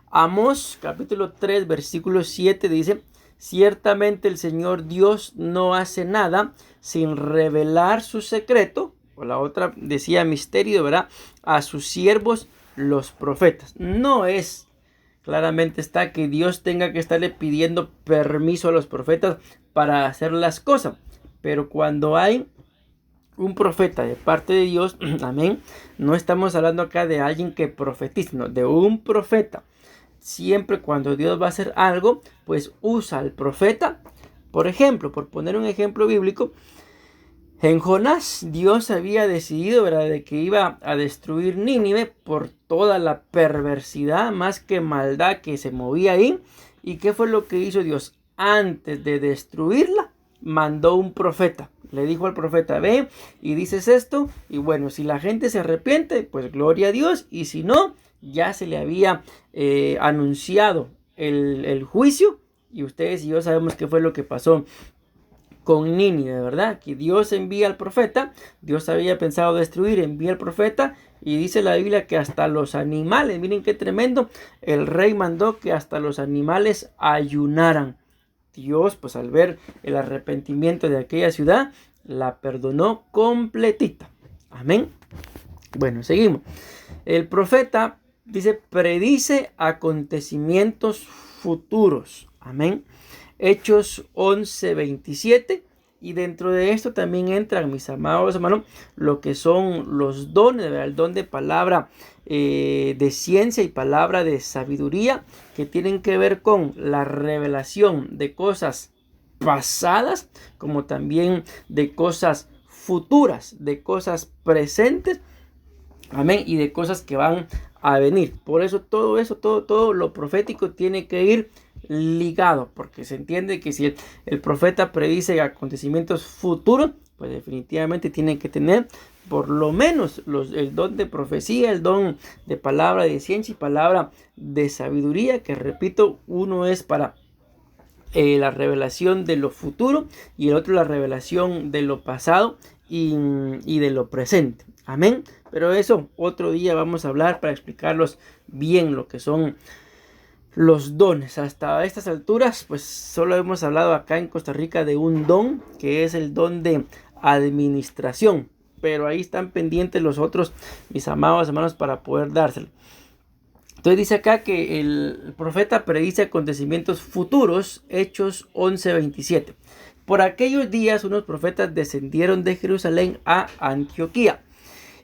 Amós capítulo 3 versículo 7 dice: ciertamente el Señor Dios no hace nada sin revelar su secreto, o la otra decía misterio, ¿verdad?, a sus siervos los profetas. No es, claramente está, que Dios tenga que estarle pidiendo permiso a los profetas para hacer las cosas, pero cuando hay un profeta de parte de Dios, amén, no estamos hablando acá de alguien que profetiza, no, de un profeta. Siempre cuando Dios va a hacer algo, pues usa al profeta. Por ejemplo, por poner un ejemplo bíblico, en Jonás Dios había decidido, ¿verdad?, de que iba a destruir Nínive por toda la perversidad más que maldad que se movía ahí. ¿Y qué fue lo que hizo Dios? Antes de destruirla, mandó un profeta. Le dijo al profeta: ve y dices esto, y bueno, si la gente se arrepiente, pues gloria a Dios, y si no, ya se le había anunciado el juicio, y ustedes y yo sabemos qué fue lo que pasó con Nínive, ¿verdad? Que Dios envía al profeta, Dios había pensado destruir, envía al profeta, y dice la Biblia que hasta los animales, miren qué tremendo, el rey mandó que hasta los animales ayunaran. Dios, pues al ver el arrepentimiento de aquella ciudad, la perdonó completita. Amén. Bueno, seguimos. El profeta, dice, predice acontecimientos futuros. Amén. Hechos 11:27. Y dentro de esto también entran, mis amados hermanos, lo que son los dones, ¿verdad? El don de palabra de ciencia y palabra de sabiduría, que tienen que ver con la revelación de cosas pasadas, como también de cosas futuras, de cosas presentes, amén, y de cosas que van a venir. Por eso todo lo profético tiene que ir ligado, porque se entiende que si el profeta predice acontecimientos futuros, pues definitivamente tiene que tener por lo menos el don de profecía, el don de palabra de ciencia y palabra de sabiduría, que repito, uno es para la revelación de lo futuro y el otro la revelación de lo pasado y de lo presente. Amén. Pero eso otro día vamos a hablar para explicarlos bien lo que son los dones. Hasta estas alturas, pues solo hemos hablado acá en Costa Rica de un don, que es el don de administración. Pero ahí están pendientes los otros, mis amados hermanos, para poder dárselo. Entonces dice acá que el profeta predice acontecimientos futuros, Hechos 11:27. Por aquellos días unos profetas descendieron de Jerusalén a Antioquía.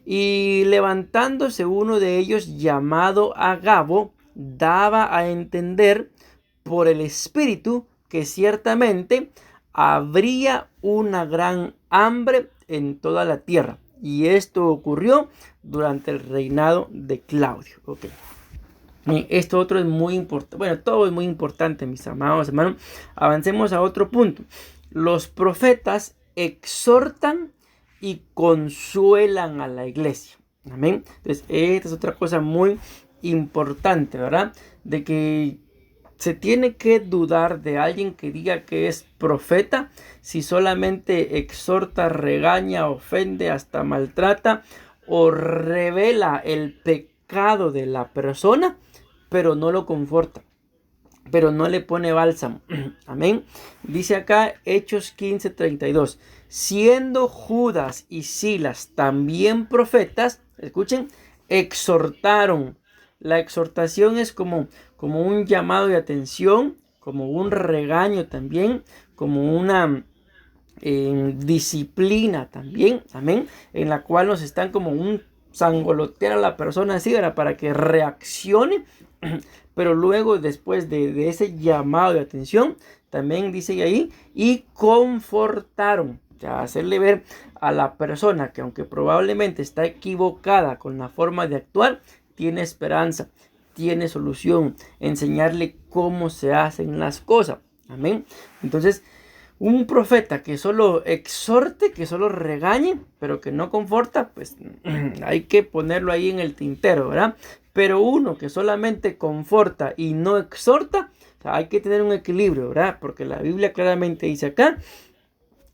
Y levantándose uno de ellos, llamado Agabo, daba a entender por el Espíritu que ciertamente habría una gran hambre en toda la tierra. Y esto ocurrió durante el reinado de Claudio. Okay. Esto otro es muy importante. Bueno, todo es muy importante, mis amados hermanos. Avancemos a otro punto. Los profetas exhortan y consuelan a la iglesia. Amén. Entonces, esta es otra cosa muy importante, ¿verdad? De que se tiene que dudar de alguien que diga que es profeta si solamente exhorta, regaña, ofende, hasta maltrata o revela el pecado de la persona, pero no lo conforta, pero no le pone bálsamo. Amén. Dice acá Hechos 15:32. Siendo Judas y Silas también profetas, escuchen, exhortaron. La exhortación es como un llamado de atención, como un regaño también, como una disciplina también, amén, en la cual nos están como un sangolotear a la persona así, ¿verdad?, para que reaccione. Pero luego, después de ese llamado de atención, también dice ahí, y confortaron. O sea, hacerle ver a la persona que aunque probablemente está equivocada con la forma de actuar, tiene esperanza, tiene solución, enseñarle cómo se hacen las cosas. Amén. Entonces, un profeta que solo exhorte, que solo regañe, pero que no conforta, pues hay que ponerlo ahí en el tintero, ¿verdad? Pero uno que solamente conforta y no exhorta, o sea, hay que tener un equilibrio, ¿verdad? Porque la Biblia claramente dice acá,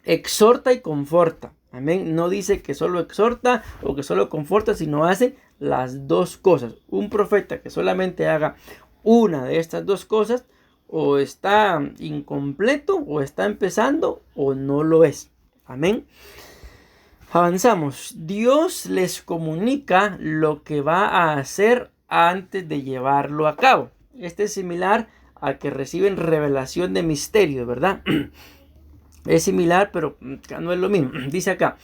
exhorta y conforta. Amén. No dice que solo exhorta o que solo conforta, sino hace las dos cosas. Un profeta que solamente haga una de estas dos cosas, o está incompleto, o está empezando, o no lo es. Amén. Avanzamos. Dios les comunica lo que va a hacer antes de llevarlo a cabo. Este es similar a que reciben revelación de misterio, ¿verdad? Es similar, pero no es lo mismo. Dice acá,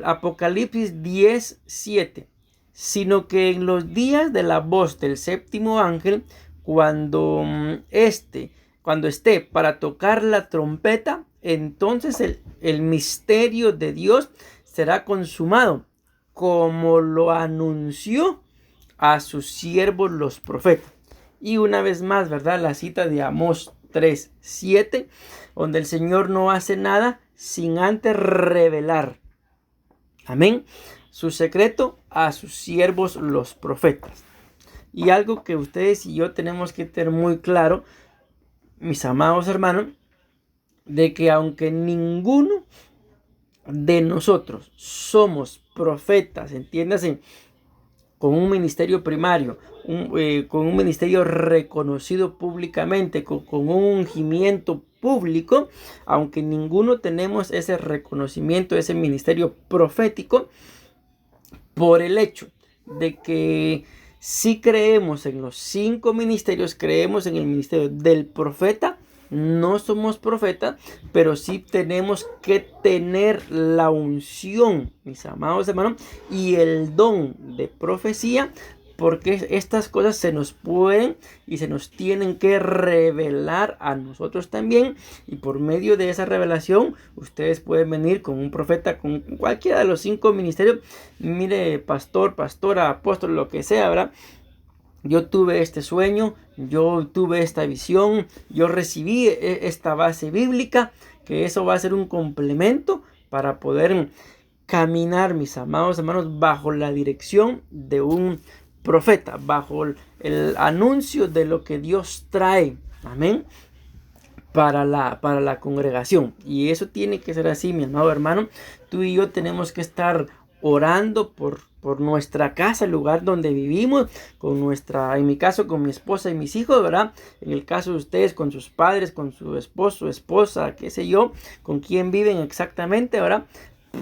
Apocalipsis 10:7. Sino que en los días de la voz del séptimo ángel, cuando esté para tocar la trompeta, entonces el misterio de Dios será consumado, como lo anunció a sus siervos los profetas. Y una vez más, ¿verdad? La cita de Amós 3:7, donde el Señor no hace nada sin antes revelar, amén, su secreto a sus siervos los profetas. Y algo que ustedes y yo tenemos que tener muy claro, mis amados hermanos, de que aunque ninguno de nosotros somos profetas, entiéndase, con un ministerio primario, con un ministerio reconocido públicamente, con un ungimiento público, aunque ninguno tenemos ese reconocimiento, ese ministerio profético, por el hecho de que si creemos en los 5 ministerios, creemos en el ministerio del profeta, no somos profetas, pero sí tenemos que tener la unción, mis amados hermanos, y el don de profecía, porque estas cosas se nos pueden y se nos tienen que revelar a nosotros también, y por medio de esa revelación ustedes pueden venir con un profeta, con cualquiera de los 5 ministerios. Mire, pastor, pastora, apóstol, lo que sea, ¿verdad? Yo tuve este sueño, yo tuve esta visión, yo recibí esta base bíblica, que eso va a ser un complemento para poder caminar, mis amados hermanos, bajo la dirección de un profeta, bajo el anuncio de lo que Dios trae, amén, para la congregación. Y eso tiene que ser así, mi amado hermano. Tú y yo tenemos que estar orando por nuestra casa, el lugar donde vivimos, en mi caso, con mi esposa y mis hijos, ¿verdad? En el caso de ustedes, con sus padres, con su esposo, esposa, qué sé yo, con quién viven exactamente, ¿verdad?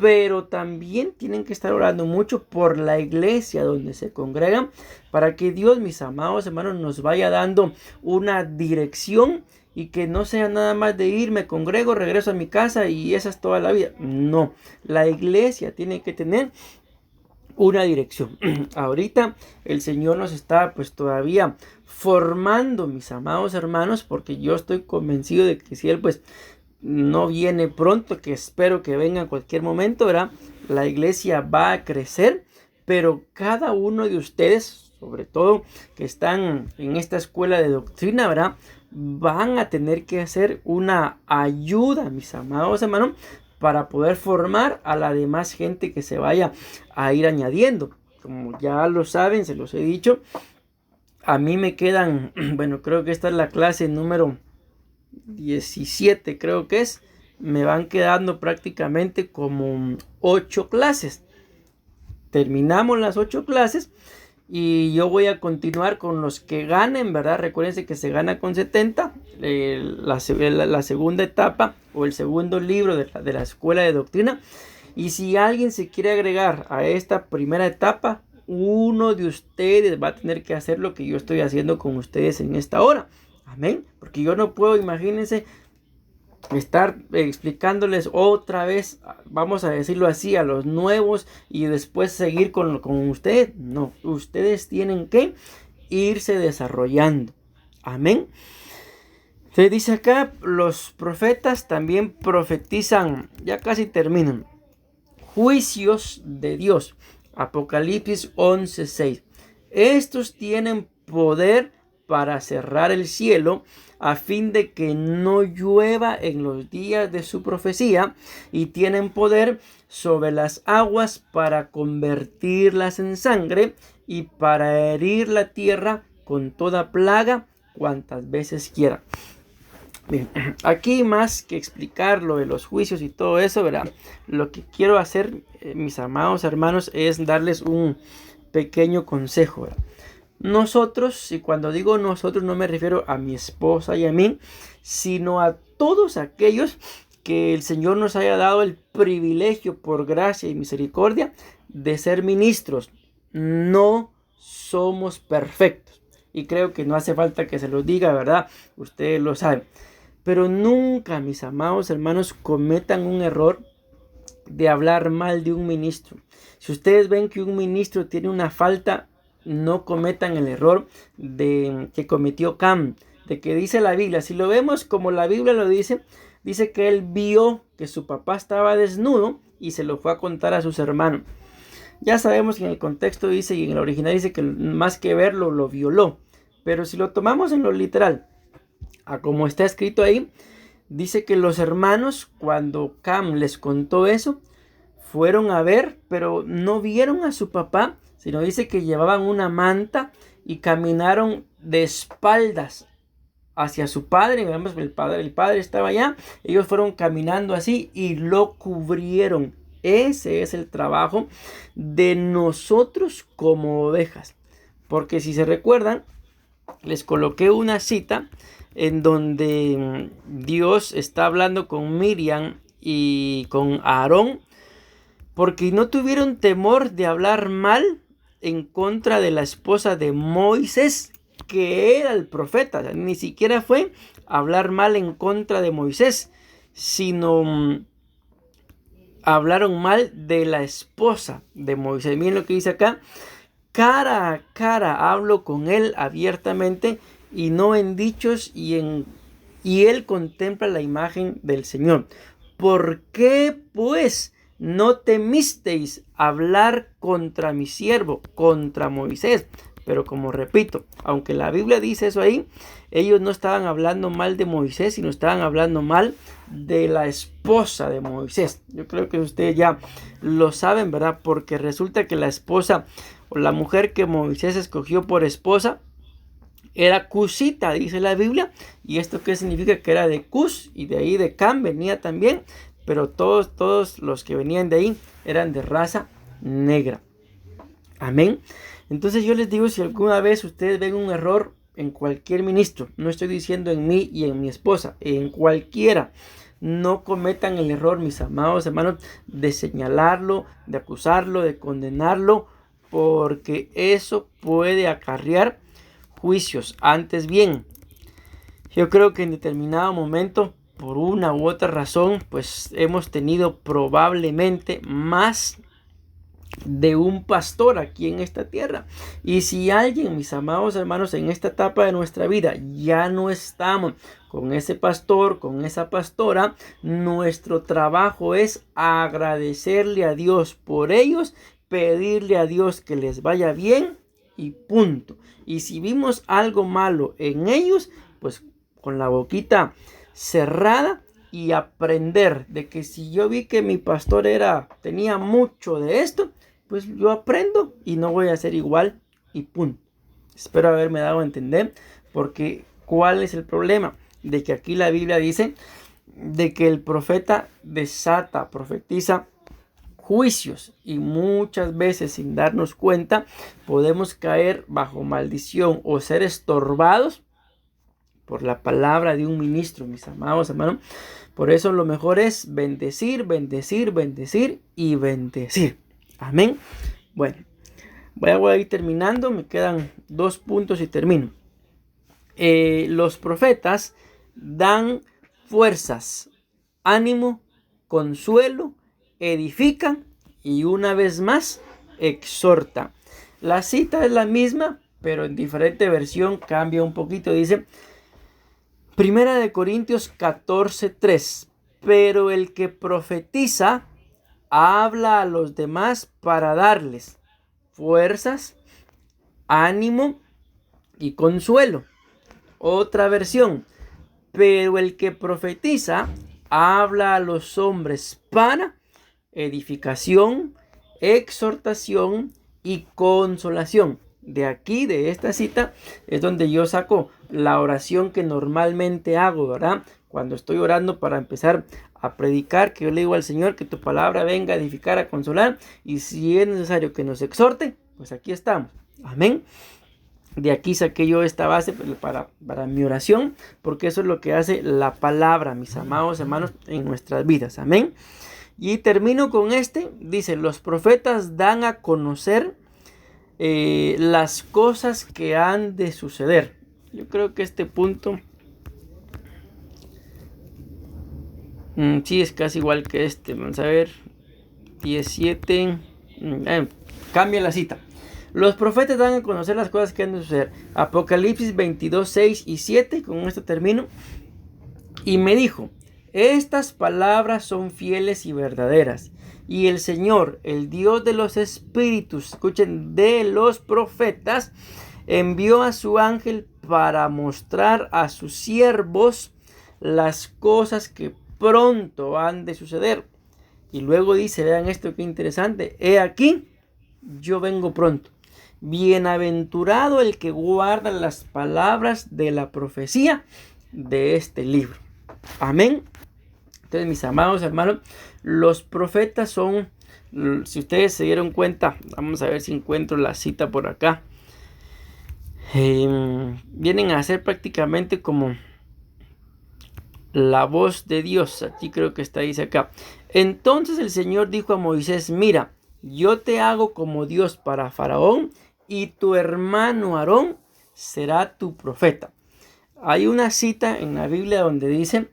Pero también tienen que estar orando mucho por la iglesia donde se congregan, para que Dios, mis amados hermanos, nos vaya dando una dirección, y que no sea nada más de ir, me congrego, regreso a mi casa y esa es toda la vida. No, la iglesia tiene que tener una dirección. Ahorita el Señor nos está pues todavía formando, mis amados hermanos, porque yo estoy convencido de que si Él pues no viene pronto, que espero que venga en cualquier momento, ¿verdad? La iglesia va a crecer, pero cada uno de ustedes, sobre todo que están en esta escuela de doctrina, ¿verdad?, van a tener que hacer una ayuda, mis amados hermanos, para poder formar a la demás gente que se vaya a ir añadiendo. Como ya lo saben, se los he dicho, a mí me quedan, bueno, creo que esta es la clase número 17, creo que es. Me van quedando prácticamente como 8 clases. Terminamos las 8 clases y yo voy a continuar con los que ganen, ¿verdad? Recuérdense que se gana con 70. La segunda etapa o el segundo libro de la escuela de doctrina. Y si alguien se quiere agregar a esta primera etapa, uno de ustedes va a tener que hacer lo que yo estoy haciendo con ustedes en esta hora. Amén. Porque yo no puedo, imagínense, estar explicándoles otra vez, vamos a decirlo así, a los nuevos y después seguir con ustedes. No, ustedes tienen que irse desarrollando. Amén. Se dice acá, los profetas también profetizan, ya casi terminan, juicios de Dios. Apocalipsis 11:6. Estos tienen poder para cerrar el cielo, a fin de que no llueva en los días de su profecía, y tienen poder sobre las aguas para convertirlas en sangre, y para herir la tierra con toda plaga cuantas veces quieran. Bien, aquí más que explicar lo de los juicios y todo eso, ¿verdad? Lo que quiero hacer, mis amados hermanos, es darles un pequeño consejo, ¿verdad? Nosotros, y cuando digo nosotros no me refiero a mi esposa y a mí, sino a todos aquellos que el Señor nos haya dado el privilegio por gracia y misericordia de ser ministros. No somos perfectos. Y creo que no hace falta que se los diga, ¿verdad? Ustedes lo saben. Pero nunca, mis amados hermanos, cometan un error de hablar mal de un ministro. Si ustedes ven que un ministro tiene una falta, no cometan el error de que cometió Cam, de que dice la Biblia. Si lo vemos como la Biblia lo dice, dice que él vio que su papá estaba desnudo y se lo fue a contar a sus hermanos. Ya sabemos que en el contexto dice y en el original dice que más que verlo, lo violó. Pero si lo tomamos en lo literal, a como está escrito ahí, dice que los hermanos, cuando Cam les contó eso, fueron a ver, pero no vieron a su papá, sino dice que llevaban una manta y caminaron de espaldas hacia su padre. Vemos que el padre estaba allá, ellos fueron caminando así y lo cubrieron. Ese es el trabajo de nosotros como ovejas, porque si se recuerdan, les coloqué una cita en donde Dios está hablando con Miriam y con Aarón, porque no tuvieron temor de hablar mal en contra de la esposa de Moisés, que era el profeta. O sea, ni siquiera fue hablar mal en contra de Moisés, sino hablaron mal de la esposa de Moisés. Miren lo que dice acá: cara a cara hablo con él abiertamente y no en dichos, y él contempla la imagen del Señor. ¿Por qué pues no temisteis hablar contra mi siervo, contra Moisés? Pero como repito, aunque la Biblia dice eso ahí, ellos no estaban hablando mal de Moisés, sino estaban hablando mal de la esposa de Moisés. Yo creo que ustedes ya lo saben, ¿verdad? Porque resulta que la esposa o la mujer que Moisés escogió por esposa era Cusita, dice la Biblia. ¿Y esto qué significa? Que era de Cus, y de ahí de Cam venía también. Pero todos los que venían de ahí eran de raza negra. Amén. Entonces yo les digo, si alguna vez ustedes ven un error en cualquier ministro, no estoy diciendo en mí y en mi esposa, en cualquiera, no cometan el error, mis amados hermanos, de señalarlo, de acusarlo, de condenarlo, porque eso puede acarrear juicios. Antes bien, yo creo que en determinado momento, por una u otra razón, pues hemos tenido probablemente más de un pastor aquí en esta tierra. Y si alguien, mis amados hermanos, en esta etapa de nuestra vida ya no estamos con ese pastor, con esa pastora, nuestro trabajo es agradecerle a Dios por ellos, pedirle a Dios que les vaya bien y punto. Y si vimos algo malo en ellos, pues con la boquita cerrada, y aprender de que si yo vi que mi pastor tenía mucho de esto, pues yo aprendo y no voy a ser igual y punto. Espero haberme dado a entender, porque ¿cuál es el problema? De que aquí la Biblia dice de que el profeta profetiza juicios, y muchas veces sin darnos cuenta podemos caer bajo maldición o ser estorbados por la palabra de un ministro, mis amados hermanos. Por eso lo mejor es bendecir, bendecir, bendecir y bendecir. Amén. Bueno, voy a ir terminando. Me quedan 2 puntos y termino. Los profetas dan fuerzas, ánimo, consuelo, edifican y una vez más exhortan. La cita es la misma, pero en diferente versión cambia un poquito. Dice: Primera de Corintios 14:3. Pero el que profetiza habla a los demás para darles fuerzas, ánimo y consuelo. Otra versión: pero el que profetiza habla a los hombres para edificación, exhortación y consolación. De aquí, de esta cita, es donde yo saco la oración que normalmente hago, ¿verdad? cuando estoy orando para empezar a predicar, que yo le digo al Señor que tu palabra venga a edificar, a consolar, y si es necesario que nos exhorte, pues aquí estamos. Amén. De aquí saqué yo esta base para mi oración, porque eso es lo que hace la palabra, mis amados hermanos, en nuestras vidas. Amén. Y termino con dice, los profetas dan a conocer las cosas que han de suceder. Yo creo que este punto sí es casi igual que vamos a ver, 17, cambia la cita. Los profetas dan a conocer las cosas que han de suceder. Apocalipsis 22, 6 y 7, con esto termino. Y me dijo, estas palabras son fieles y verdaderas. Y el Señor, el Dios de los espíritus, escuchen, de los profetas, envió a su ángel para mostrar a sus siervos las cosas que pronto han de suceder. Y luego dice, vean esto qué interesante, he aquí, yo vengo pronto. Bienaventurado el que guarda las palabras de la profecía de este libro. Amén. Entonces, mis amados hermanos, los profetas son, si ustedes se dieron cuenta, vamos a ver si encuentro la cita por acá, vienen a ser prácticamente como la voz de Dios. Aquí creo que dice acá. Entonces el Señor dijo a Moisés, mira, yo te hago como Dios para Faraón, y tu hermano Aarón será tu profeta. Hay una cita en la Biblia donde dice,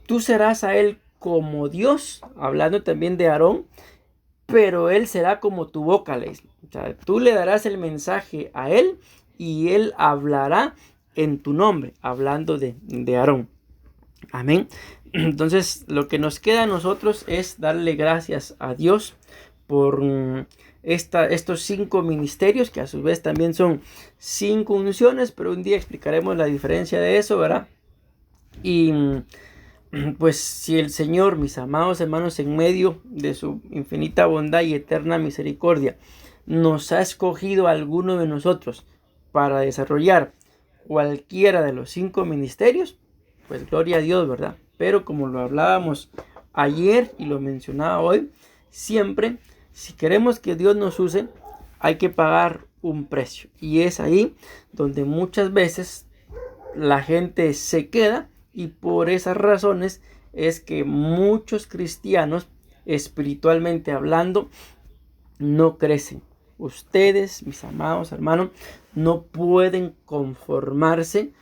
tú serás a él como Dios, hablando también de Aarón, pero él será como tu boca, le dice. O sea, tú le darás el mensaje a él y él hablará en tu nombre, hablando de Aarón. Amén. Entonces, lo que nos queda a nosotros es darle gracias a Dios por estos 5 ministerios, que a su vez también son 5 unciones, pero un día explicaremos la diferencia de eso, ¿verdad? Y pues si el Señor, mis amados hermanos, en medio de su infinita bondad y eterna misericordia, nos ha escogido a alguno de nosotros para desarrollar cualquiera de los 5 ministerios, pues gloria a Dios, ¿verdad? Pero como lo hablábamos ayer y lo mencionaba hoy, siempre, si queremos que Dios nos use, hay que pagar un precio. Y es ahí donde muchas veces la gente se queda, y por esas razones es que muchos cristianos, espiritualmente hablando, no crecen. Ustedes, mis amados hermanos, no pueden conformarse.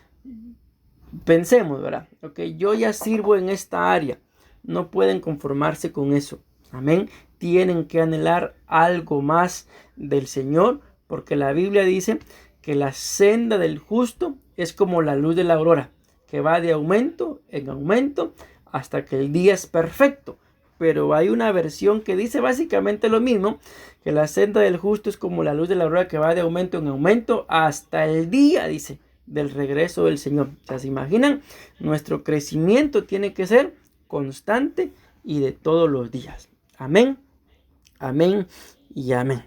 Pensemos, ¿verdad? Ok, yo ya sirvo en esta área. No pueden conformarse con eso. Amén. Tienen que anhelar algo más del Señor, porque la Biblia dice que la senda del justo es como la luz de la aurora, que va de aumento en aumento hasta que el día es perfecto. Pero hay una versión que dice básicamente lo mismo, que la senda del justo es como la luz de la aurora, que va de aumento en aumento hasta el día, dice, del regreso del Señor. O sea, ¿se imaginan? Nuestro crecimiento tiene que ser constante y de todos los días. Amén, amén y amén.